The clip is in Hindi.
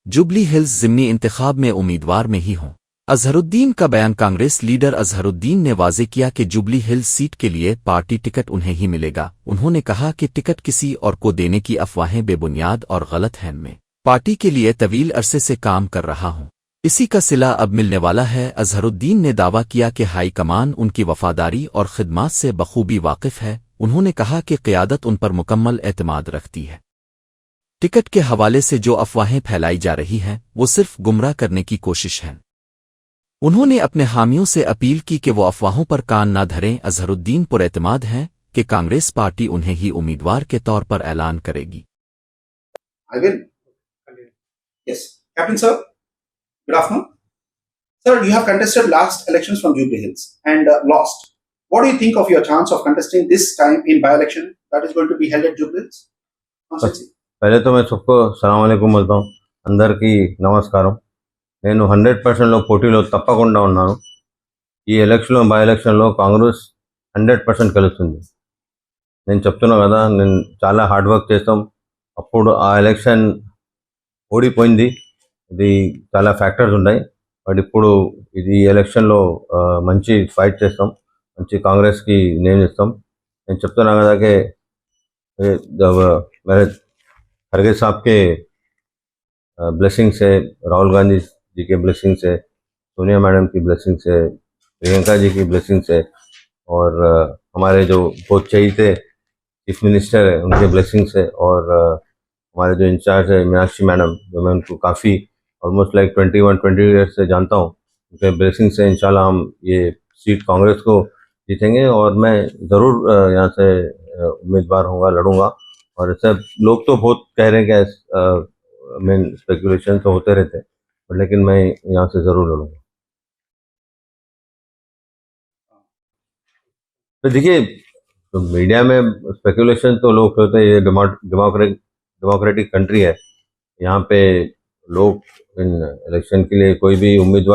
जुबली हिल्स ज़िमनी इंतखाब में उम्मीदवार में ही हों। अजहरुद्दीन का बयान। कांग्रेस लीडर अजहरुद्दीन ने वाज़े किया कि जुबली हिल्स सीट के लिए पार्टी टिकट उन्हें ही मिलेगा। उन्होंने कहा कि टिकट किसी और को देने की अफवाहें बेबुनियाद और गलत हैं। मैं पार्टी के लिए तवील अरसे से काम कर रहा हूं, इसी का सिला अब मिलने वाला है। अजहरुद्दीन ने दावा किया कि हाईकमान उनकी वफादारी और खिदमात से बखूबी वाकिफ है। उन्होंने कहा कि क़यादत उन पर मुकम्मल एतमाद रखती है। टिकट के हवाले से जो अफवाहें फैलाई जा रही हैं वो सिर्फ गुमराह करने की कोशिश है। उन्होंने अपने हामियों से अपील की कि वो अफवाहों पर कान न धरें। अजहरुद्दीन पुरएतमाद हैं कि कांग्रेस पार्टी उन्हें ही उम्मीदवार के तौर पर ऐलान करेगी। I will. Yes. Captain sir, good afternoon. Sir, you have contested last elections from Jubilee Hills and lost. What do you think of your chance of contesting this time in by-election that is going to be held at Jubilee Hills? पहले तो मैं सबको సలాం అలైకుం बोलता हूँ, అందరికీ నమస్కారం। నేను 100% పోటీలో తప్పకుండా ఉన్నాను। ఈ ఎలక్షన్లో బై ఎలక్షన్లో కాంగ్రెస్ 100% గెలుస్తుంది। నేను చెప్తున్నా కదా, నేను చాలా హార్డ్ వర్క్ చేస్తాం। అప్పుడు ఆ ఎలక్షన్ ఓడిపోయింది, ఇది చాలా ఫ్యాక్టర్స్ ఉన్నాయి। బట్ ఇప్పుడు ఇది ఎలక్షన్లో మంచి ఫైట్ చేస్తాం, మంచి కాంగ్రెస్కి నేమ్ ఇస్తాం। నేను చెప్తున్నా కదా कि मेरे खड़गे साहब के ब्लेसिंग से, राहुल गांधी जी के ब्लेसिंग से, सोनिया मैडम की ब्लेसिंग से, प्रियंका जी की ब्लेसिंग से और हमारे जो बहुत चहीते चीफ मिनिस्टर है उनके ब्लेसिंग से और हमारे जो इंचार्ज है मीनाक्षी मैडम, जो मैं उनको काफ़ी ऑलमोस्ट लाइक 21-20 ईयर्स से जानता हूँ, उनके ब्लेसिंग से इंशाल्लाह हम ये सीट कांग्रेस को जीतेंगे और मैं ज़रूर यहाँ से उम्मीदवार होऊंगा, लड़ूंगा। और सब लोग तो बहुत कह रहे हैं कि मेन स्पेकुलेशन तो होते रहते हैं, लेकिन मैं यहाँ से ज़रूर लड़ूंगा। तो देखिए, तो मीडिया में स्पेकुलेशन तो लोग करते हैं, ये डेमोक्रेटिक कंट्री है। यहाँ पे लोग इन इलेक्शन के लिए कोई भी उम्मीदवार